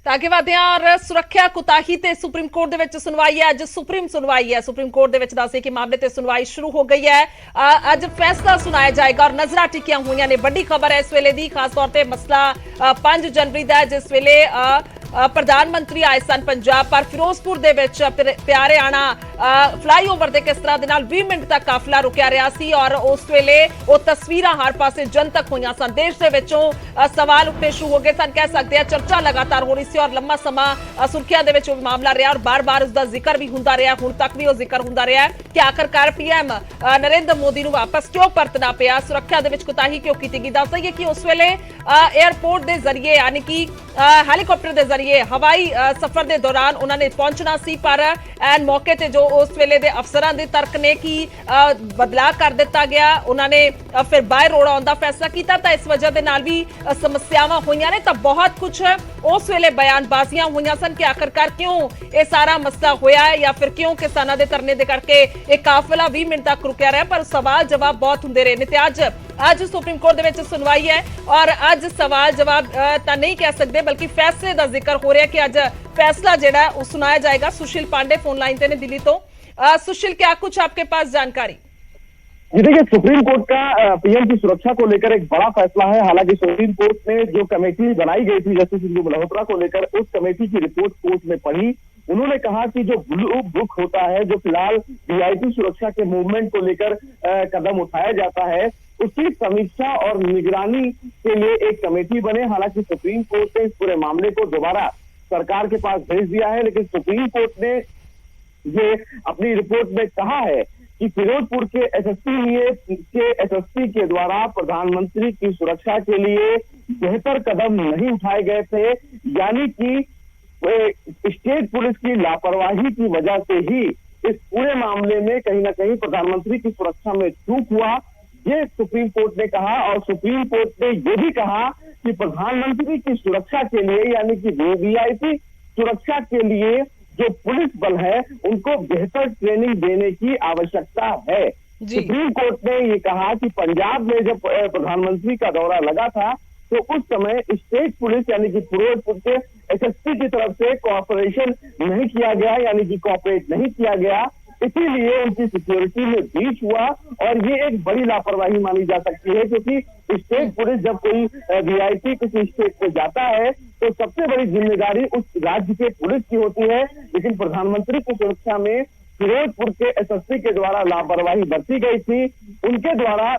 ਤਾਂ ਅੱਗੇ ਵਧਦੇ ਹਾਂ ਔਰ ਸੁਰੱਖਿਆ ਕੁਤਾਹੀ ਤੇ ਸੁਪਰੀਮ ਕੋਰਟ ਦੇ ਵਿੱਚ ਸੁਣਵਾਈ ਹੈ। ਅੱਜ ਸੁਣਵਾਈ ਹੈ ਸੁਪਰੀਮ ਕੋਰਟ ਦੇ ਵਿੱਚ ਦੱਸਦੇ ਕਿ ਮਾਮਲੇ ਤੇ ਸੁਣਵਾਈ ਸ਼ੁਰੂ ਹੋ ਗਈ ਹੈ। ਅੱਜ ਫੈਸਲਾ ਸੁਣਾਇਆ ਜਾਏਗਾ ਔਰ ਨਜ਼ਰਾਂ ਟਿਕੀਆਂ ਹੋਈਆਂ ਨੇ। ਵੱਡੀ ਖਬਰ ਹੈ ਇਸ ਵੇਲੇ ਦੀ, ਖਾਸ ਤੌਰ ਤੇ ਮਸਲਾ 5 ਜਨਵਰੀ ਦਾ, ਜਿਸ ਵੇਲੇ ਪ੍ਰਧਾਨ ਮੰਤਰੀ ਆਏ ਸਨ ਪੰਜਾਬ, ਪਰ ਫਿਰੋਜ਼ਪੁਰ ਦੇ ਵਿੱਚ ਪਿਆਰਿਆਣਾ ਫਲਾਈਓਵਰ ਦੇ ਕਿਸ ਤਰ੍ਹਾਂ ਦੇ ਨਾਲ 20 ਮਿੰਟ ਤੱਕ ਕਾਫਲਾ ਰੁਕਿਆ ਰਿਹਾ ਸੀ ਔਰ ਉਸ ਵੇਲੇ ਉਹ ਤਸਵੀਰਾਂ ਹਰ ਪਾਸੇ ਜਨਤਕ ਹੋਈਆਂ ਸਨ। ਦੇਸ਼ ਦੇ ਵਿੱਚੋਂ ਸਵਾਲ ਉੱਠਣੇ ਸ਼ੁਰੂ ਹੋ ਗਏ ਸਨ, ਕਹਿ ਸਕਦੇ ਆ ਚਰਚਾ ਲਗਾਤਾਰ ਹੋ ਰਹੀ ਸੀ ਔਰ ਲੰਮਾ ਸਮਾਂ ਸੁਰੱਖਿਆ ਦੇ ਵਿੱਚ ਉਹ ਮਾਮਲਾ ਰਿਹਾ ਔਰ ਬਾਰ-ਬਾਰ ਉਸ ਦਾ ਜ਼ਿਕਰ ਵੀ ਹੁੰਦਾ ਰਿਹਾ। ਹੁਣ ਤੱਕ ਵੀ ਉਹ ਜ਼ਿਕਰ ਹੁੰਦਾ ਰਿਹਾ ਕਿ ਆਖਰਕਾਰ ਪੀਐਮ ਨਰਿੰਦਰ ਮੋਦੀ ਨੂੰ ਵਾਪਸ ਕਿਉਂ ਪਰਤਣਾ ਪਿਆ, ਸੁਰੱਖਿਆ ਦੇ ਵਿੱਚ ਕੁਤਾਹੀ ਕਿਉਂ ਕੀਤੀ ਗਈ। ਦੱਸ ਦਈਏ ਕਿ ਉਸ ਵੇਲੇ 에ਅਰਪੋਰਟ ਦੇ ਜ਼ਰੀਏ ਯਾਨੀ ਕਿ ਹੈਲੀਕਾਪਟਰ ਦੇ ਜ਼ਰੀਏ ਹਵਾਈ ਸਫ਼ਰ ਦੇ ਦੌਰਾਨ ਉਹਨਾਂ ਨੇ ਪਹੁੰਚਣਾ ਸੀ, ਪਰ ਐਨ ਮੌਕੇ ਤੇ ਜੋ ਉਸ ਵੇਲੇ ਦੇ ਅਫਸਰਾਂ ਦੇ ਤਰਕ ਨੇ ਕਿ ਬਦਲਾਅ ਕਰ ਦਿੱਤਾ ਗਿਆ, ਉਹਨਾਂ ਨੇ ਫਿਰ ਬਾਏ ਰੋਡ ਆਉਣ ਦਾ ਫੈਸਲਾ ਕੀਤਾ, ਤਾਂ ਇਸ ਵਜ੍ਹਾ ਦੇ ਨਾਲ ਵੀ ਸਮੱਸਿਆਵਾਂ ਹੋਈਆਂ ਨੇ। ਤਾਂ ਬਹੁਤ ਕੁਝ ਉਸ ਵੇਲੇ ਬਿਆਨਬਾਜ਼ੀਆਂ ਹੋਈਆਂ ਸਨ ਕਿ ਆਖਰਕਾਰ ਕਿਉਂ ਇਹ ਸਾਰਾ ਮਸਲਾ ਹੋਇਆ ਹੈ ਜਾਂ ਫਿਰ ਕਿਉਂ ਕਿਸਾਨਾਂ ਦੇ ਧਰਨੇ ਦੇ ਕਰਕੇ ਇਹ ਕਾਫਲਾ 20 ਮਿੰਟ ਤੱਕ ਰੁਕਿਆ ਰਿਹਾ। ਪਰ ਸਵਾਲ ਜਵਾਬ ਬਹੁਤ ਹੁੰਦੇ ਰਹੇ ਨੇ ਤੇ ਅੱਜ ਸੁਪਰੀਮ ਕੋਰਟ ਦੇ ਵਿੱਚ ਸੁਣਵਾਈ ਹੈ ਔਰ ਅੱਜ ਸਵਾਲ ਜਵਾਬ ਤਾਂ ਨਹੀਂ ਕਹਿ ਸਕਦੇ ਬल्कि फैसले का जिक्र हो रहा है कि आज फैसला जेड़ा वो सुनाया जाएगा। सुशील पांडे फोन लाइन पे ने दिल्ली तो। सुशील, क्या कुछ आपके पास जानकारी? जी देखिए, सुप्रीम कोर्ट का पीएम की सुरक्षा को लेकर एक बड़ा फैसला है। हालांकि सुप्रीम कोर्ट ने जो कमेटी बनाई गई थी जस्टिस इंदु मल्होत्रा को लेकर, उस कमेटी की रिपोर्ट कोर्ट में पढ़ी। उन्होंने कहा कि जो ब्लू बुक होता है, जो फिलहाल वीआईपी सुरक्षा के मूवमेंट को लेकर कदम उठाया जाता है, उसकी समीक्षा और निगरानी के लिए एक कमेटी बने। हालांकि सुप्रीम कोर्ट ने इस पूरे मामले को दोबारा सरकार के पास भेज दिया है, लेकिन सुप्रीम कोर्ट ने ये अपनी रिपोर्ट में कहा है कि फिरोजपुर के एसएसपी के द्वारा प्रधानमंत्री की सुरक्षा के लिए बेहतर कदम नहीं उठाए गए थे, यानी कि स्टेट पुलिस की लापरवाही की वजह से ही इस पूरे मामले में कहीं ना कहीं प्रधानमंत्री की सुरक्षा में चूक हुआ, ये सुप्रीम कोर्ट ने कहा। और सुप्रीम कोर्ट ने ये भी कहा कि प्रधानमंत्री की सुरक्षा के लिए, यानी कि वीवीआईपी सुरक्षा के लिए जो पुलिस बल है उनको बेहतर ट्रेनिंग देने की आवश्यकता है। सुप्रीम कोर्ट ने ये कहा कि पंजाब में जब प्रधानमंत्री का दौरा लगा था तो उस समय स्टेट पुलिस यानी कि फिरोजपुर के एसएसपी की तरफ से कोऑपरेशन नहीं किया गया, यानी कि कोऑपरेट नहीं किया गया, इसीलिए उनकी सिक्योरिटी में ब्रीच हुआ। और ये एक बड़ी लापरवाही मानी जा सकती है, क्योंकि स्टेट पुलिस जब कोई वीआईपी किसी स्टेट में जाता है तो सबसे बड़ी जिम्मेदारी उस राज्य के पुलिस की होती है। लेकिन प्रधानमंत्री की सुरक्षा में फिरोजपुर के एसएसपी के द्वारा लापरवाही बरती गई थी। उनके द्वारा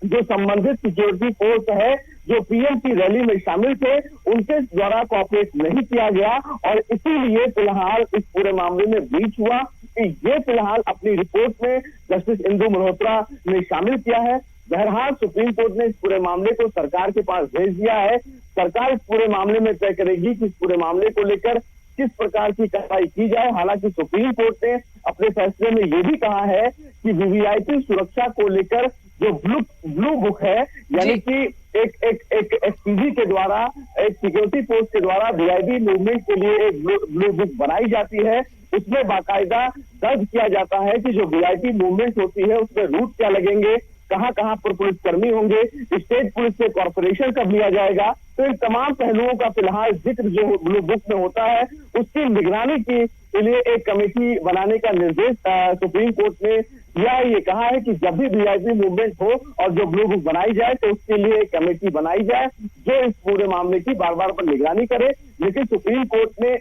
जो संबंधित सिक्योरिटी फोर्स है जो पीएम की रैली में शामिल थे, उनके द्वारा कोऑपरेट नहीं किया गया और इसीलिए फिलहाल इस पूरे मामले में ब्रीच हुआ। ये फिलहाल अपनी रिपोर्ट में जस्टिस इंदु मल्होत्रा ने शामिल किया है। बहरहाल सुप्रीम कोर्ट ने इस पूरे मामले को सरकार के पास भेज दिया है। सरकार इस पूरे मामले में तय करेगी कि इस पूरे मामले को लेकर किस प्रकार की कार्रवाई की जाए। हालांकि सुप्रीम कोर्ट ने अपने फैसले में ये भी कहा है कि वीवीआईपी सुरक्षा को लेकर जो ब्लू बुक है, यानी कि एक एसपीजी के द्वारा, एक सिक्योरिटी फोर्स के द्वारा वीआईपी मूवमेंट के लिए एक ब्लू बुक बनाई जाती है। उसमें बाकायदा दर्ज किया जाता है कि जो वीआईपी मूवमेंट होती है उसमें रूट क्या लगेंगे, कहां कहां पर पुलिसकर्मी होंगे, स्टेट पुलिस से कॉर्पोरेशन कब लिया जाएगा। तो इन तमाम पहलुओं का फिलहाल जिक्र जो ब्लू बुक में होता है, उसकी निगरानी के लिए एक कमेटी बनाने का निर्देश सुप्रीम कोर्ट ने दिया है। ये कहा है कि जब भी वीआईपी मूवमेंट हो और जो ब्लू बुक बनाई जाए तो उसके लिए एक कमेटी बनाई जाए जो इस पूरे मामले की बार बार पर निगरानी करे। लेकिन सुप्रीम कोर्ट में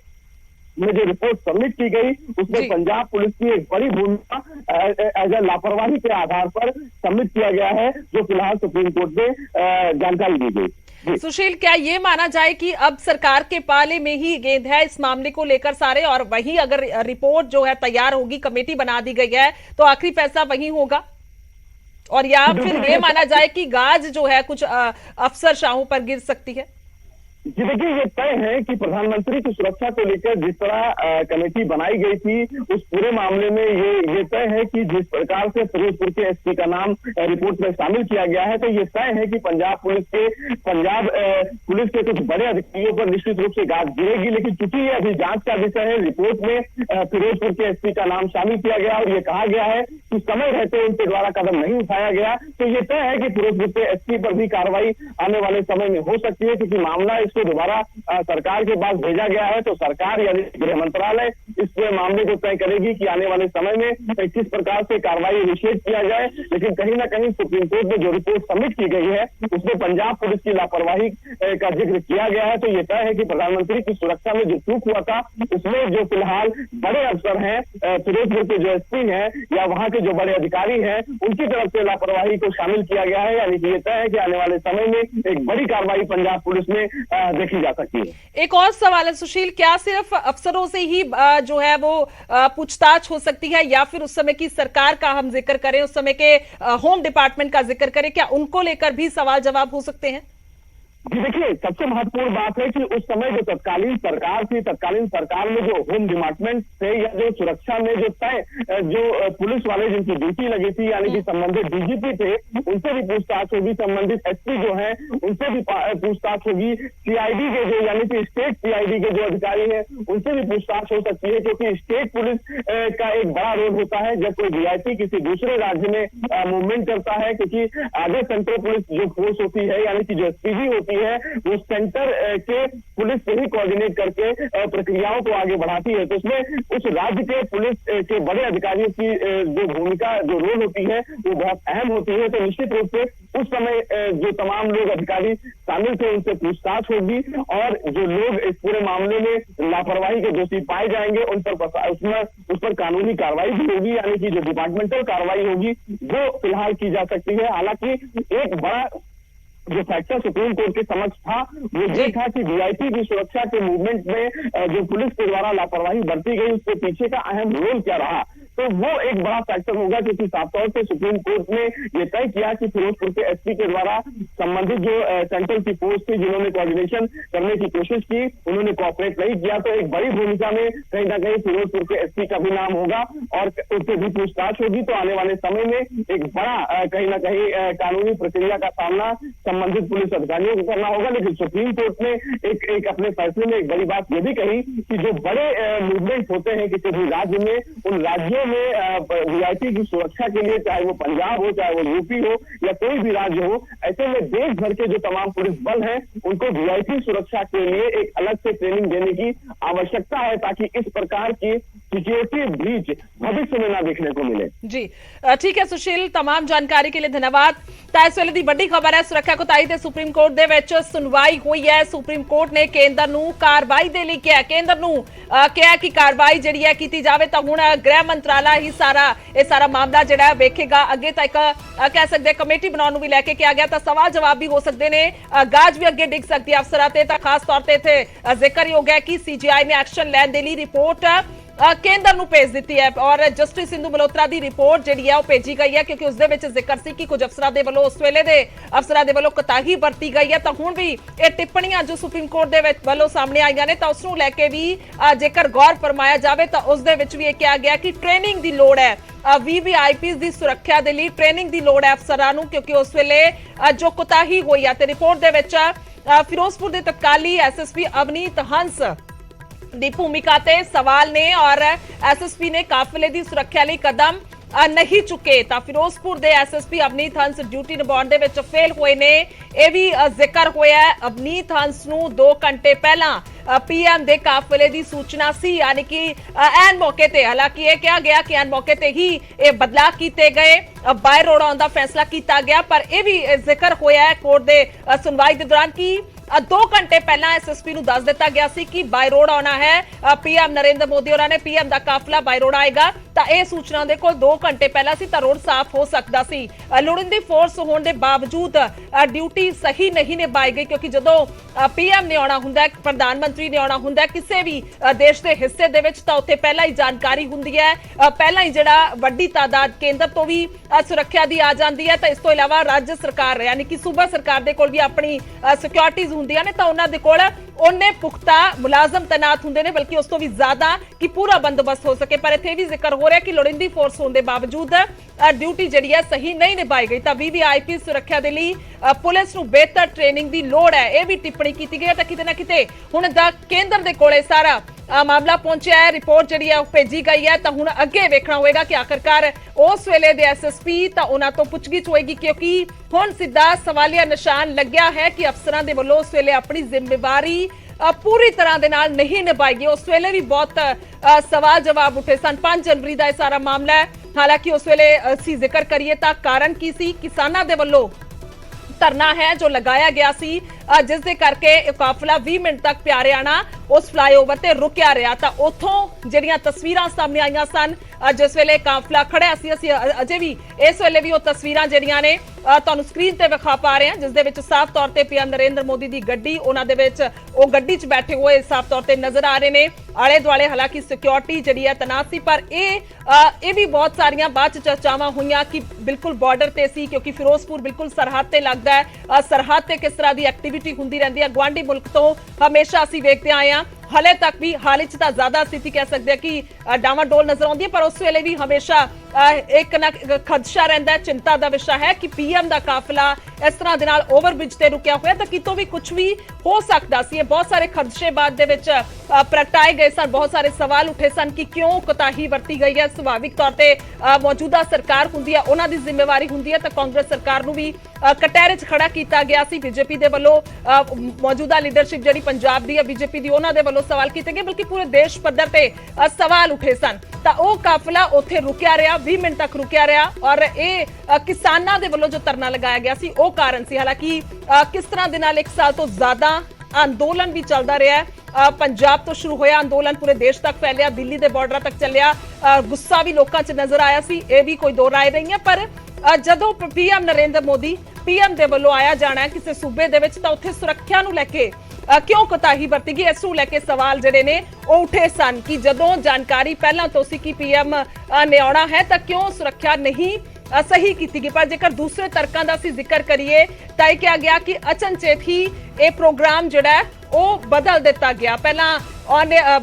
जो रिपोर्ट सबमिट की गई उसमें पंजाब पुलिस की एक बड़ी भूमिका एज ए लापरवाही के आधार पर सबमिट किया गया है, जो फिलहाल सुप्रीम कोर्ट में जानकारी दी गई। सुशील, क्या ये माना जाए कि अब सरकार के पाले में ही गेंद है इस मामले को लेकर सारे, और वही अगर रिपोर्ट जो है तैयार होगी, कमेटी बना दी गई है, तो आखिरी फैसला वही होगा? और या फिर ये माना जाए कि गाज जो है कुछ अफसरशाहों पर गिर सकती है? जी देखिए, ये तय है कि प्रधानमंत्री की सुरक्षा को लेकर जिस तरह कमेटी बनाई गई थी उस पूरे मामले में ये तय है कि जिस प्रकार से फिरोजपुर के एसपी का नाम रिपोर्ट में शामिल किया गया है, तो ये तय है कि पंजाब पुलिस के कुछ बड़े अधिकारियों पर निश्चित रूप से गाज गिरेगी। लेकिन चूंकि ये अभी जांच का विषय है, रिपोर्ट में फिरोजपुर के एसपी का नाम शामिल किया गया और ये कहा गया है कि समय रहते उनके द्वारा कदम नहीं उठाया गया, तो ये तय है कि फिरोजपुर के एसपी पर भी कार्रवाई आने वाले समय में हो सकती है, क्योंकि मामला इस इसको दोबारा सरकार के पास भेजा गया है, तो सरकार यानी गृह मंत्रालय इस मामले को तय करेगी कि आने वाले समय में किस प्रकार से कार्रवाई इनिशिएट किया जाए। लेकिन कहीं ना कहीं सुप्रीम कोर्ट में जो रिपोर्ट सबमिट की गई है उसमें पंजाब पुलिस की लापरवाही का जिक्र किया गया है। तो ये तय है कि प्रधानमंत्री की सुरक्षा में जो चूक हुआ था उसमें जो फिलहाल बड़े अफसर हैं, फिरोजपुर के जो एसपी हैं या वहां के जो बड़े अधिकारी हैं, उनकी तरफ से लापरवाही को शामिल किया गया है। यानी कि ये तय है कि आने वाले समय में एक बड़ी कार्रवाई पंजाब पुलिस में देखी जा सकती है। एक और सवाल है सुशील, क्या सिर्फ अफसरों से ही जो है वो पूछताछ हो सकती है या फिर उस समय की सरकार का हम जिक्र करें, उस समय के होम डिपार्टमेंट का जिक्र करें, क्या उनको लेकर भी सवाल जवाब हो सकते हैं? जी देखिए, सबसे महत्वपूर्ण बात है कि उस समय जो तत्कालीन सरकार थी, तत्कालीन सरकार में जो होम डिपार्टमेंट थे या जो सुरक्षा में जो तय जो पुलिस वाले जिनकी ड्यूटी लगी थी यानी कि संबंधित डीजीपी थे, उनसे भी पूछताछ होगी। संबंधित एसपी जो है उनसे भी पूछताछ होगी। सीआईडी के जो यानी कि स्टेट सीआईडी के जो अधिकारी हैं उनसे भी पूछताछ हो सकती है, क्योंकि स्टेट पुलिस का एक बड़ा रोल होता है जब कोई वीआईपी किसी दूसरे राज्य में मूवमेंट करता है, क्योंकि आगे सेंट्रल पुलिस जो फोर्स होती है यानी कि जो एसपीजी होती है वो सेंटर के पुलिस से ही कोऑर्डिनेट करके प्रक्रियाओं को आगे बढ़ाती है। तो उसमें उस राज्य के पुलिस के बड़े अधिकारियों की जो भूमिका जो रोल होती है वो बहुत अहम होती है। तो निश्चित रूप से उस समय जो तमाम लोग अधिकारी शामिल थे उनसे पूछताछ होगी और जो लोग इस पूरे मामले में लापरवाही के दोषी पाए जाएंगे उन पर उस पर कानूनी कार्रवाई भी होगी, यानी कि जो डिपार्टमेंटल कार्रवाई होगी वो फिलहाल की जा सकती है। हालांकि एक बड़ा जो फैक्टर सुप्रीम कोर्ट के समक्ष था वो ये था कि वीआईपी की सुरक्षा के मूवमेंट में जो पुलिस के द्वारा लापरवाही बरती गई उसके पीछे का अहम रोल क्या रहा, तो वो एक बड़ा फैक्टर होगा, क्योंकि साफ तौर से सुप्रीम कोर्ट ने ये तय किया कि फिरोजपुर के एसपी के द्वारा संबंधित जो सेंट्रल की फोर्स थी जिन्होंने कोऑर्डिनेशन करने की कोशिश की उन्होंने कोऑपरेट नहीं किया। तो एक बड़ी भूमिका में कहीं ना कहीं फिरोजपुर के एसपी का भी नाम होगा और उससे भी पूछताछ होगी। तो आने वाले समय में एक बड़ा कहीं ना कहीं कानूनी प्रक्रिया का सामना संबंधित पुलिस अधिकारियों को करना होगा। लेकिन सुप्रीम कोर्ट ने एक अपने फैसले में एक बड़ी बात यह भी कही कि जो बड़े मूवमेंट होते हैं किसी भी राज्य में, उन राज्यों में वीआईपी की सुरक्षा के लिए चाहे वो पंजाब हो, चाहे वो यूपी हो या कोई भी राज्य हो, ऐसे में देश भर के जो तमाम पुलिस बल हैं उनको वीआईपी सुरक्षा के लिए एक अलग से ट्रेनिंग देने की आवश्यकता है, ताकि इस प्रकार की सिक्योरिटी ब्रीच भविष्य में ना देखने को मिले। जी ठीक है सुशील, तमाम जानकारी के लिए धन्यवाद। ਤਾਂ ਇਸ ਵੇਲੇ ਦੀ ਵੱਡੀ ਖਬਰ ਹੈ, ਸੁਰੱਖਿਆ ਕੋਤਾਹੀ ਤੇ ਸੁਪਰੀਮ ਕੋਰਟ ਦੇ ਵਿੱਚ ਸੁਣਵਾਈ ਹੋਈ ਹੈ। ਸੁਪਰੀਮ ਕੋਰਟ ਨੇ ਕੇਂਦਰ ਨੂੰ ਕਾਰਵਾਈ ਦੇ ਲਈ ਕਿਹਾ, ਕੇਂਦਰ ਨੂੰ ਕਿਹਾ ਕਿ ਕਾਰਵਾਈ ਜਿਹੜੀ ਹੈ ਕੀਤੀ ਜਾਵੇ। ਤਾਂ ਹੁਣ ਗ੍ਰਹਿ ਮੰਤਰਾਲਾ ਹੀ ਇਹ ਸਾਰਾ ਮਾਮਲਾ ਜਿਹੜਾ ਵੇਖੇਗਾ। ਅੱਗੇ ਤਾਂ ਇੱਕ ਕਹਿ ਸਕਦੇ ਕਮੇਟੀ ਬਣਾਉਣ ਨੂੰ ਵੀ ਲੈ ਕੇ ਕਿਹਾ ਗਿਆ, ਤਾਂ ਸਵਾਲ ਜਵਾਬ ਵੀ ਹੋ ਸਕਦੇ ਨੇ, ਗਾਜ ਵੀ ਅੱਗੇ ਡਿੱਗ ਸਕਦੀ ਹੈ ਅਫਸਰਾਂ ਤੇ। ਤਾਂ ਖਾਸ ਤੌਰ ਤੇ ਇੱਥੇ ਜ਼ਿਕਰ ਹੀ ਹੋ ਗਿਆ ਕਿ ਸੀਜੀਆਈ ਨੇ ਐਕਸ਼ਨ ਲੈਣ ਦੇ ਲਈ ਰਿਪੋर्ट केंद्र ਨੂੰ ਭੇਜ ਦਿੱਤੀ ਹੈ ਔਰ ਜਸਟਿਸ ਸਿੰਧੂ ਮਲਹੋਤਰਾ ਦੀ ਰਿਪੋਰਟ ਜਿਹੜੀ ਹੈ ਉਹ ਭੇਜੀ ਗਈ ਹੈ, ਕਿਉਂਕਿ ਉਸ ਦੇ ਵਿੱਚ ਜ਼ਿਕਰ ਸੀ ਕਿ ਕੁਝ ਅਫਸਰਾਂ ਦੇ ਵੱਲੋਂ ਉਸ ਵੇਲੇ ਦੇ ਅਫਸਰਾਂ ਦੇ ਵੱਲੋਂ ਕੋਤਾਹੀ ਵਰਤੀ ਗਈ ਹੈ। ਤਾਂ ਹੁਣ ਵੀ ਇਹ ਟਿੱਪਣੀਆਂ ਜੋ ਸੁਪਰੀਮ ਕੋਰਟ ਦੇ ਵਿੱਚ ਵੱਲੋਂ ਸਾਹਮਣੇ ਆਈਆਂ ਨੇ ਤਾਂ ਉਸ ਨੂੰ ਲੈ ਕੇ ਵੀ ਜੇਕਰ ਗੌਰ ਫਰਮਾਇਆ ਜਾਵੇ ਤਾਂ ਉਸ ਦੇ ਵਿੱਚ ਵੀ ਇਹ ਕਿਹਾ ਗਿਆ ਕਿ ਟ੍ਰੇਨਿੰਗ ਦੀ ਲੋੜ ਹੈ। VVIPs ਦੀ ਸੁਰੱਖਿਆ ਦੇ ਲਈ ਟ੍ਰੇਨਿੰਗ ਦੀ ਲੋੜ ਹੈ ਅਫਸਰਾਂ ਨੂੰ, ਕਿਉਂਕਿ ਉਸ ਵੇਲੇ ਜੋ ਕੋਤਾਹੀ ਹੋਈ ਹੈ। ਤੇ ਰਿਪੋਰਟ ਦੇ ਵਿੱਚ ਫਿਰੋਜ਼ਪੁਰ ਦੇ ਤਤਕਾਲੀ ਐਸਐਸਪੀ ਅਵਨੀਤ ਹੰਸ ਦੀ ਭੂਮਿਕਾ ਤੇ ਸਵਾਲ ਨੇ ਔਰ ਐਸਐਸਪੀ ਨੇ ਕਾਫਲੇ ਦੀ ਸੁਰੱਖਿਆ ਲਈ ਕਦਮ नहीं चुके। फिरोजपुर के एसएसपी अवनीत हंस ड्यूटी निभाने में फेल हुए ने, यह भी जिक्र होया। अवनीत हंस नूं 2 घंटे पहला पीएम के काफिले की सूचना सी, यानी कि एन मौके ते, हालांकि यह कहा गया कि एन मौके ते ही ये बदलाव किए गए, बाय रोड आने का फैसला किया गया। पर यह भी जिक्र होया कोर्ट के सुनवाई के दौरान कि 2 घंटे पहला एसएसपी ਨੂੰ ਦੱਸ ਦਿੱਤਾ ਗਿਆ ਸੀ ਕਿ ਬਾਈ ਰੋਡ ਆਉਣਾ ਹੈ। ਪੀਐਮ ਨਰਿੰਦਰ ਮੋਦੀ ਹੋਰਾਂ ਨੇ ਪੀਐਮ ਦਾ ਕਾਫਲਾ ਬਾਈ ਰੋਡ ਆਏਗਾ, ਤਾਂ ਇਹ ਸੂਚਨਾ ਦੇ ਕੋਲ 2 ਘੰਟੇ ਪਹਿਲਾਂ ਸੀ ਤਾਂ ਰੋਡ ਸਾਫ਼ ਹੋ ਸਕਦਾ ਸੀ। ਲੋੜੀਂਦੀ ਫੋਰਸ ਹੋਣ ਦੇ ਬਾਵਜੂਦ ਡਿਊਟੀ ਸਹੀ ਨਹੀਂ ਨਿਭਾਈ ਗਈ, ਕਿਉਂਕਿ ਜਦੋਂ ਪੀਐਮ ਨੇ ਆਉਣਾ ਹੁੰਦਾ, ਪ੍ਰਧਾਨ ਮੰਤਰੀ ਨੇ ਆਉਣਾ ਹੁੰਦਾ ਕਿਸੇ ਵੀ ਦੇਸ਼ ਦੇ ਹਿੱਸੇ ਦੇ ਵਿੱਚ, ਤਾਂ ਉੱਥੇ ਪਹਿਲਾਂ ਹੀ ਜਾਣਕਾਰੀ ਹੁੰਦੀ ਹੈ, ਪਹਿਲਾਂ ਹੀ ਜਿਹੜਾ ਵੱਡੀ ਤਾਦਾਦ ਕੇਂਦਰ ਤੋਂ ਵੀ ਸੁਰੱਖਿਆ ਦੀ ਆ ਜਾਂਦੀ ਹੈ। ਤਾਂ ਇਸ ਤੋਂ ਇਲਾਵਾ ਰਾਜ ਸਰਕਾਰ ਯਾਨੀ ਕਿ ਸੂਬਾ ਸਰਕਾਰ ਦੇ ਕੋਲ ਵੀ ਆਪਣੀ ਸਿਕਿਉਰਿਟੀਜ਼ ਹੁੰਦੀਆਂ ਨੇ, ਤਾਂ ਉਹਨਾਂ ਦੇ ਕੋਲ ਉਹਨੇ ਪੁਖਤਾ ਮੁਲਾਜ਼ਮ ਤੈਨਾਤ ਹੁੰਦੇ ਨੇ, ਬਲਕਿ ਉਸ ਤੋਂ ਵੀ ਜ਼ਿਆਦਾ ਕਿ ਪੂਰਾ ਬੰਦੋਬਸਤ ਹੋ ਸਕੇ। ਪਰ ਇੱਥੇ ਵੀ ਜ਼ਿਕਰ ਹੋ ਰਿਹਾ ਕਿ ਲੋੜੀਂਦੀ ਫੋਰਸ ਹੋਣ ਦੇ ਬਾਵਜੂਦ ਡਿਊਟੀ ਜਿਹੜੀ ਹੈ ਸਹੀ ਨਹੀਂ ਨਿਭਾਈ ਗਈ। ਤਾਂ VVIP ਸੁਰੱਖਿਆ ਦੇ ਲਈ ਪੁਲਿਸ ਨੂੰ ਬਿਹਤਰ ਟ੍ਰੇਨਿੰਗ ਦੀ ਲੋੜ ਹੈ, ਇਹ ਵੀ ਟਿੱਪਣੀ ਕੀਤੀ ਗਈ ਹੈ। ਤਾਂ ਕਿਤੇ ਨਾ ਕਿਤੇ ਹੁਣ ਦਾ ਕੇਂਦਰ ਦੇ ਕੋਲੇ ਸਾਰਾ ਮਾਮਲਾ ਪਹੁੰਚਿਆ ਹੈ, ਰਿਪੋਰਟ ਜਿਹੜੀ ਹੈ ਉਹ ਭੇਜੀ ਗਈ ਹੈ। ਤਾਂ ਹੁਣ ਅੱਗੇ ਵੇਖਣਾ ਹੋਏਗਾ ਕਿ ਆਖਰਕਾਰ ਉਸ ਵੇਲੇ ਦੇ ਐਸਐਸਪੀ ਤਾਂ ਉਹਨਾਂ ਤੋਂ ਪੁੱਛਗਿੱਛ ਹੋਏਗੀ, ਕਿਉਂਕਿ ਹੁਣ ਸਿੱਧਾ ਸਵਾਲੀਆ ਨਿਸ਼ਾਨ ਲੱਗਿਆ ਹੈ ਕਿ ਅਫਸਰਾਂ ਦੇ ਵੱਲੋਂ ਉਸ ਵੇਲੇ ਆਪਣੀ ਜ਼ਿੰਮੇਵਾਰੀ ਪੂਰੀ ਤਰ੍ਹਾਂ ਦੇ ਨਾਲ ਨਹੀਂ ਨਿਭਾਈ। ਉਸ ਵੇਲੇ ਵੀ ਬਹੁਤ ਸਵਾਲ ਜਵਾਬ ਉੱਠੇ ਸਨ। 5 ਜਨਵਰੀ ਦਾ ਇਹ ਸਾਰਾ ਮਾਮਲਾ ਹੈ। ਹਾਲਾਂਕਿ ਉਸ ਵੇਲੇ ਅਸੀਂ ਜ਼ਿਕਰ ਕਰੀਏ ਤਾਂ ਕਾਰਨ ਕੀ ਸੀ? ਕਿਸਾਨਾਂ ਦੇ ਵੱਲੋਂ ਧਰਨਾ ਹੈ ਜੋ ਲਗਾਇਆ ਗਿਆ ਸੀ, ਜਿਸ ਦੇ ਕਰਕੇ ਇਹ ਕਾਫਲਾ 20 ਮਿੰਟ ਤੱਕ ਪਿਆਰਿਆਣਾ ਉਸ ਫਲਾਈਓਵਰ ਤੇ ਰੁਕਿਆ ਰਿਹਾ। ਤਾਂ ਉੱਥੋਂ ਜਿਹੜੀਆਂ ਤਸਵੀਰਾਂ ਸਾਹਮਣੇ ਆਈਆਂ ਸਨ ਜਿਸ ਵੇਲੇ ਕਾਫਲਾ ਖੜਿਆ ਸੀ, ਅਸੀਂ ਅਜੇ ਵੀ ਇਸ ਵੇਲੇ ਵੀ ਉਹ ਤਸਵੀਰਾਂ ਜਿਹੜੀਆਂ ਨੇ ਤੁਹਾਨੂੰ ਸਕਰੀਨ ਤੇ ਵਿਖਾ ਪਾ ਰਹੇ ਹਾਂ, ਜਿਸ ਦੇ ਵਿੱਚ ਸਾਫ਼ ਤੌਰ ਤੇ ਪੀਐਮ ਨਰਿੰਦਰ ਮੋਦੀ ਦੀ ਗੱਡੀ, ਉਹਨਾਂ ਦੇ ਵਿੱਚ ਉਹ ਗੱਡੀ 'ਚ ਬੈਠੇ ਹੋਏ ਸਾਫ਼ ਤੌਰ ਤੇ ਨਜ਼ਰ ਆ ਰਹੇ ਨੇ। ਆਲੇ ਦੁਆਲੇ ਹਾਲਾਂਕਿ ਸਿਕਿਉਰਿਟੀ ਜਿਹੜੀ ਹੈ ਤੈਨਾਤ ਸੀ, ਪਰ ਇਹ ਵੀ ਬਹੁਤ ਸਾਰੀਆਂ ਬਾਅਦ 'ਚ ਚਰਚਾਵਾਂ ਹੋਈਆਂ ਕਿ ਬਿਲਕੁਲ ਬਾਰਡਰ ਤੇ ਸੀ, ਕਿਉਂਕਿ ਫਿਰੋਜ਼ਪੁਰ ਬਿਲਕੁਲ ਸਰਹੱਦ ਤੇ ਲੱਗਦਾ ਹੈ। ਸਰਹੱਦ ਤੇ ਕਿਸ ਤਰ੍ਹਾਂ ਦੀ ਐਕਟੀਵਿਟੀ ਹੁੰਦੀ ਰਹਿੰਦੀ ਹੈ ਗੁਆਂਢੀ ਮੁਲਕ ਤੋਂ ਹਮੇਸ਼ਾ ਅਸੀਂ ਵੇਖਦੇ ਆਏ ਹਾਂ। ਹਲੇ ਤੱਕ ਵੀ ਹਾਲ ਚ ਤਾਂ ਜ਼ਿਆਦਾ ਸਥਿਤੀ ਕਹਿ ਸਕਦੇ ਆ ਕਿ ਡਾਵਾਡੋਲ ਨਜ਼ਰ ਆਉਂਦੀ ਹੈ, ਪਰ ਉਸ ਵੇਲੇ ਵੀ ਹਮੇਸ਼ਾ ਇੱਕ ਨਾ ਖਦਸ਼ਾ ਰਹਿੰਦਾ ਹੈ, ਚਿੰਤਾ ਦਾ ਵਿਸ਼ਾ ਹੈ ਕਿ ਪੀਐਮ ਦਾ ਕਾਫਲਾ ਇਸ ਤਰ੍ਹਾਂ ਦੇ ਨਾਲ ਓਵਰਬ੍ਰਿਜ ਤੇ ਰੁਕਿਆ ਹੋਇਆ ਤਾਂ ਕਿਤੋਂ ਵੀ ਕੁਝ ਵੀ ਹੋ ਸਕਦਾ ਸੀ। ਇਹ ਬਹੁਤ ਸਾਰੇ ਖਦਸ਼ੇ ਬਾਅਦ ਦੇ ਵਿੱਚ ਪ੍ਰਗਟਾਏ ਗਏ ਸਨ, ਬਹੁਤ ਸਾਰੇ ਸਵਾਲ ਉੱਠੇ ਸਨ ਕਿ ਕਿਉਂ ਕੋਤਾਹੀ ਵਰਤੀ ਗਈ ਹੈ। ਸੁਭਾਵਿਕ ਤੌਰ ਤੇ ਮੌਜੂਦਾ ਸਰਕਾਰ ਹੁੰਦੀ ਹੈ, ਉਹਨਾਂ ਦੀ ਜ਼ਿੰਮੇਵਾਰੀ ਹੁੰਦੀ ਹੈ, ਤਾਂ ਕਾਂਗਰਸ ਸਰਕਾਰ ਨੂੰ ਵੀ ਕਟਹਿਰੇ 'ਚ ਖੜਾ ਕੀਤਾ ਗਿਆ ਸੀ। ਬੀਜੇਪੀ ਦੇ ਵੱਲੋਂ ਮੌਜੂਦਾ ਲੀਡਰਸ਼ਿਪ ਜਿਹੜੀ ਪੰਜਾਬ ਦੀ ਹੈ ਬੀਜੇਪੀ ਦੀ, ਉਹਨਾਂ ਦੇ ਵੱਲੋਂ ਸਵਾਲ ਕੀਤੇ ਗਏ, ਬਲਕਿ ਪੂਰੇ ਦੇਸ਼ ਪੱਧਰ ਤੇ ਸਵਾਲ ਉੱਠੇ ਸਨ। ਤਾਂ ਉਹ ਕਾਫਲਾ ਉੱਥੇ ਰੁਕਿਆ ਰਿਹਾ, 20 ਮਿੰਟ ਤੱਕ ਰੁਕਿਆ ਰਿਹਾ, ਔਰ ਇਹ ਕਿਸਾਨਾਂ ਦੇ ਵੱਲੋਂ ਜੋ ਧਰਨਾ ਲਗਾਇਆ ਗਿਆ ਸੀ ਉਹ ਕਾਰਨ ਸੀ। ਹਾਲਾਂਕਿ ਕਿਸ ਤਰ੍ਹਾਂ ਦੇ ਨਾਲ 1 ਸਾਲ ਤੋਂ ਜ਼ਿਆਦਾ ਅੰਦੋਲਨ ਵੀ ਚੱਲਦਾ ਰਿਹਾ ਹੈ। ਪੰਜਾਬ ਤੋਂ ਸ਼ੁਰੂ ਹੋਇਆ ਅੰਦੋਲਨ, ਪੂਰੇ ਦੇਸ਼ ਤੱਕ ਫੈਲਿਆ, ਦਿੱਲੀ ਦੇ ਬਾਰਡਰਾਂ ਤੱਕ ਚੱਲਿਆ। ਗੁੱਸਾ ਵੀ ਲੋਕਾਂ 'ਚ ਨਜ਼ਰ ਆਇਆ ਸੀ, ਇਹ ਵੀ ਕੋਈ ਦੋ ਰਾਏ ਨਹੀਂ ਹੈ। ਪਰ ਜਦੋਂ ਪੀਐਮ ਨਰਿੰਦਰ ਮੋਦੀ ਪੀਐਮ ਦੇ ਵੱਲੋਂ ਆਇਆ ਜਾਣਾ ਕਿਸੇ ਸੂਬੇ ਦੇ ਵਿੱਚ, ਤਾਂ ਉੱਥੇ ਸੁਰੱਖਿਆ ਨੂੰ ਲੈ ਕੇ ਕਿਉਂ ਕੋਤਾਹੀ ਵਰਤੀ ਗਈ, ਇਸ ਨੂੰ ਲੈ ਕੇ ਸਵਾਲ ਜਿਹੜੇ ਨੇ ਉਹ ਉੱਠੇ ਸਨ ਕਿ ਜਦੋਂ ਜਾਣਕਾਰੀ ਪਹਿਲਾਂ ਤੋਂ ਸੀ ਕਿ ਪੀਐਮ ਨੇ ਆਉਣਾ ਹੈ ਤਾਂ ਕਿਉਂ ਸੁਰੱਖਿਆ ਨਹੀਂ ਸਹੀ ਕੀਤੀ ਗਈ। ਪਰ ਜੇਕਰ ਦੂਸਰੇ ਤਰਕਾਂ ਦਾ ਅਸੀਂ ਜ਼ਿਕਰ ਕਰੀਏ ਤਾਂ ਇਹ ਕਿਹਾ ਗਿਆ ਕਿ ਅਚਨਚੇਤ ਹੀ ਇਹ ਪ੍ਰੋਗਰਾਮ ਜਿਹੜਾ ਹੈ ਉਹ ਬਦਲ ਦਿੱਤਾ ਗਿਆ। ਪਹਿਲਾਂ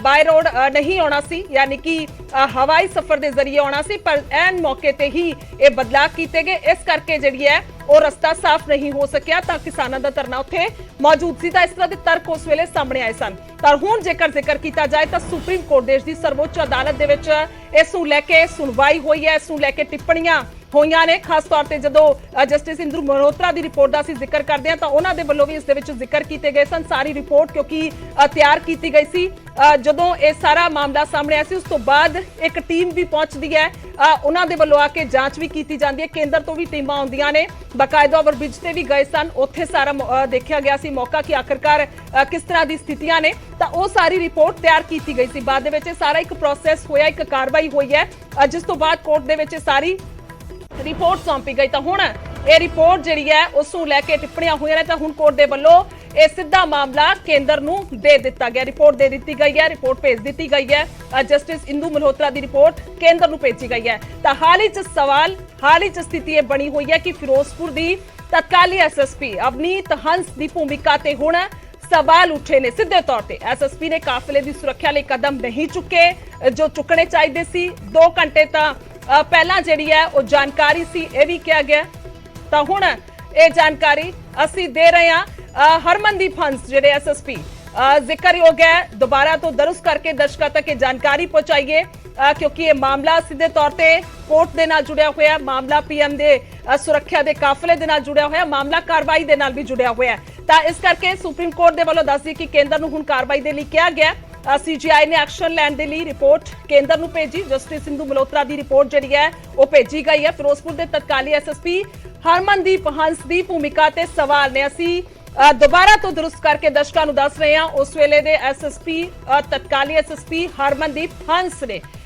ਬਾਈ ਰੋਡ ਨਹੀਂ ਆਉਣਾ ਸੀ, ਯਾਨੀ ਕਿ ਹਵਾਈ ਸਫ਼ਰ ਦੇ ਜ਼ਰੀਏ ਆਉਣਾ ਸੀ, ਪਰ ਐਨ ਮੌਕੇ ਤੇ ਹੀ ਇਹ ਬਦਲਾਅ ਕੀਤੇ ਗਏ। ਇਸ ਕਰਕੇ ਜਿਹੜੀ ਹੈ ਉਹ ਰਸਤਾ ਸਾਫ਼ ਨਹੀਂ ਹੋ ਸਕਿਆ, ਤਾਂ ਕਿਸਾਨਾਂ ਦਾ ਧਰਨਾ ਉੱਥੇ ਮੌਜੂਦ ਸੀ। ਤਾਂ ਇਸ ਤਰ੍ਹਾਂ ਦੇ ਤਰਕ ਉਸ ਵੇਲੇ ਸਾਹਮਣੇ ਆਏ ਸਨ। ਪਰ ਹੁਣ ਜੇਕਰ ਜ਼ਿਕਰ ਕੀਤਾ ਜਾਏ ਤਾਂ ਸੁਪਰੀਮ ਕੋਰਟ ਦੇਸ਼ ਦੀ ਸਰਵਉੱਚ ਅਦਾਲਤ ਦੇ ਵਿੱਚ ਇਸ ਨੂੰ ਲੈ ਕੇ ਸੁਣਵਾਈ ਹੋਈ ਹੈ, ਇਸ ਨੂੰ ਲੈ ਕੇ ਟਿੱਪਣੀਆਂ ਹੋਈਆਂ ਨੇ। ਖਾਸ ਤੌਰ ਤੇ ਜਦੋਂ ਜਸਟਿਸ ਇੰਦੂ ਮਲਹੋਤਰਾ ਦੀ ਰਿਪੋਰਟ ਦਾ ਅਸੀਂ ਜ਼ਿਕਰ ਕਰਦੇ ਹਾਂ ਤਾਂ ਉਹਨਾਂ ਦੇ ਵੱਲੋਂ ਵੀ ਇਸ ਦੇ ਵਿੱਚ ਜ਼ਿਕਰ ਕੀਤੇ ਗਏ ਸਨ। ਸਾਰੀ ਰਿਪੋਰਟ ਕਿਉਂਕਿ ਤਿਆਰ ਕੀਤੀ ਗਈ ਸੀ, ਜਦੋਂ ਇਹ ਸਾਰਾ ਮਾਮਲਾ ਸਾਹਮਣੇ ਆਇਆ ਸੀ ਉਸ ਤੋਂ ਬਾਅਦ ਇੱਕ ਟੀਮ ਵੀ ਪਹੁੰਚਦੀ ਹੈ, ਉਹਨਾਂ ਦੇ ਵੱਲੋਂ ਆ ਕੇ ਜਾਂਚ ਵੀ ਕੀਤੀ ਜਾਂਦੀ ਹੈ। ਕੇਂਦਰ ਤੋਂ ਵੀ ਟੀਮਾਂ ਆਉਂਦੀਆਂ ਨੇ, ਬਕਾਇਦਾ ਓਵਰਬ੍ਰਿਜ ਤੇ ਵੀ ਗਏ ਸਨ, ਉੱਥੇ ਸਾਰਾ ਦੇਖਿਆ ਗਿਆ ਸੀ ਮੌਕਾ ਕਿ ਆਖਰਕਾਰ ਕਿਸ ਤਰ੍ਹਾਂ ਦੀ ਸਥਿਤੀਆਂ ਨੇ। ਤਾਂ ਉਹ ਸਾਰੀ ਰਿਪੋਰਟ ਤਿਆਰ ਕੀਤੀ ਗਈ ਸੀ। ਬਾਅਦ ਦੇ ਵਿੱਚ ਇਹ ਸਾਰਾ ਇੱਕ ਪ੍ਰੋਸੈਸ ਹੋਇਆ, ਇੱਕ ਕਾਰਵਾਈ ਹੋਈ ਹੈ, ਜਿਸ ਤੋਂ ਬਾਅਦ ਕੋਰਟ ਦੇ ਵਿੱਚ ਸਾਰੀ ਰਿਪੋਰਟ ਸੌਂਪੀ ਗਈ। ਤਾਂ ਹੁਣ ਇਹ ਰਿਪੋਰਟ ਜਿਹੜੀ ਹੈ ਉਸ ਨੂੰ ਲੈ ਕੇ ਟਿੱਪਣੀਆਂ ਹੋਈਆਂ ਨੇ, ਤਾਂ ਹੁਣ ਕੋਰਟ ਦੇ ਵੱਲੋਂ ਇਹ ਸਿੱਧਾ ਮਾਮਲਾ ਕੇਂਦਰ ਨੂੰ ਦੇ ਦਿੱਤਾ ਗਿਆ। ਰਿਪੋਰਟ ਦੇ ਦਿੱਤੀ ਗਈ ਹੈ, ਰਿਪੋਰਟ ਭੇਜ ਦਿੱਤੀ ਗਈ ਹੈ। ਜਸਟਿਸ ਇੰਦੂ ਮਲਹੋਤਰਾ ਦੀ ਰਿਪੋਰਟ ਕੇਂਦਰ ਨੂੰ ਭੇਜੀ ਗਈ ਹੈ। ਤਾਂ ਹਾਲ ਹੀ 'ਚ ਸਵਾਲ, ਹਾਲ ਹੀ 'ਚ ਸਥਿਤੀ ਇਹ ਬਣੀ ਹੋਈ ਹੈ ਕਿ ਫਿਰੋਜ਼ਪੁਰ ਦੀ ਤਤਕਾਲੀ ਐਸਐਸਪੀ ਅਵਨੀਤ ਹੰਸ ਦੀ ਭੂਮਿਕਾ ਤੇ ਹੁਣ ਸਵਾਲ ਉੱਠੇ ਨੇ। ਸਿੱਧੇ ਤੌਰ ਤੇ ਐਸਐਸਪੀ ਨੇ ਕਾਫਲੇ ਦੀ ਸੁਰੱਖਿਆ ਲਈ ਕਦਮ ਨਹੀਂ ਚੁੱਕੇ ਜੋ ਚੁੱਕਣੇ ਚਾਹੀਦੇ ਸੀ। 2 ਘੰਟੇ ਤਾਂ ਪਹਿਲਾਂ ਜਿਹੜੀ ਹੈ ਉਹ ਜਾਣਕਾਰੀ ਸੀ, ਇਹ ਵੀ ਕਿਹਾ ਗਿਆ। ਤਾਂ ਹੁਣ ਇਹ ਜਾਣਕਾਰੀ ਅਸੀਂ ਦੇ ਰਹੇ ਹਾਂ। ਹਰਮਨਦੀਪ ਹੰਸ ਜਿਹੜੇ ਐਸਐਸਪੀ ਜ਼ਿਕਰਯੋਗ ਹੈ, ਦੁਬਾਰਾ ਤੋਂ ਦਰਜ ਕਰਕੇ ਦਰਸ਼ਕਾਂ ਤੱਕ ਇਹ ਜਾਣਕਾਰੀ ਪਹੁੰਚਾਈਏ, ਕਿਉਂਕਿ ਇਹ ਮਾਮਲਾ ਸਿੱਧੇ ਤੌਰ ਤੇ ਕੋਰਟ ਦੇ ਨਾਲ ਜੁੜਿਆ ਹੋਇਆ, ਮਾਮਲਾ ਪੀਐਮ ਦੇ ਸੁਰੱਖਿਆ ਦੇ ਕਾਫਲੇ ਦੇ ਨਾਲ ਜੁੜਿਆ ਹੋਇਆ, ਮਾਮਲਾ ਕਾਰਵਾਈ ਦੇ ਨਾਲ ਵੀ ਜੁੜਿਆ ਹੋਇਆ। ਤਾਂ ਇਸ ਕਰਕੇ ਸੁਪਰੀਮ ਕੋਰਟ ਦੇ ਵੱਲੋਂ ਦੱਸਦੀ ਕਿ ਕੇਂਦਰ ਨੂੰ ਹੁਣ ਕਾਰਵਾਈ ਦੇ ਲਈ ਕਿਹਾ ਗਿਆ। ਸੀਜੀਆਈ ਨੇ ਐਕਸ਼ਨ ਲੈਣ ਦੇ ਲਈ ਰਿਪੋਰਟ ਕੇਂਦਰ ਨੂੰ ਭੇਜੀ। ਜਸਟਿਸ ਇੰਦੂ ਮਲਹੋਤਰਾ ਦੀ ਰਿਪੋਰਟ ਜਿਹੜੀ ਹੈ ਉਹ ਭੇਜੀ ਗਈ ਹੈ। ਫਿਰੋਜ਼ਪੁਰ ਦੇ ਤਤਕਾਲੀ ਐਸਐਸਪੀ ਹਰਮਨਦੀਪ ਹੰਸ ਦੀ ਭੂਮਿਕਾ ਤੇ ਸਵਾਲ ਨੇ। ਅਸੀਂ ਦੁਬਾਰਾ ਤੋਂ ਦਰੁਸਤ ਕਰਕੇ ਦਰਸ਼ਕਾਂ ਨੂੰ ਦੱਸ ਰਹੇ ਹਾਂ, ਉਸ ਵੇਲੇ ਦੇ ਐਸਐਸਪੀ ਤਤਕਾਲੀ ਐਸਐਸਪੀ ਹਰਮਨਦੀਪ ਹੰਸ ਨੇ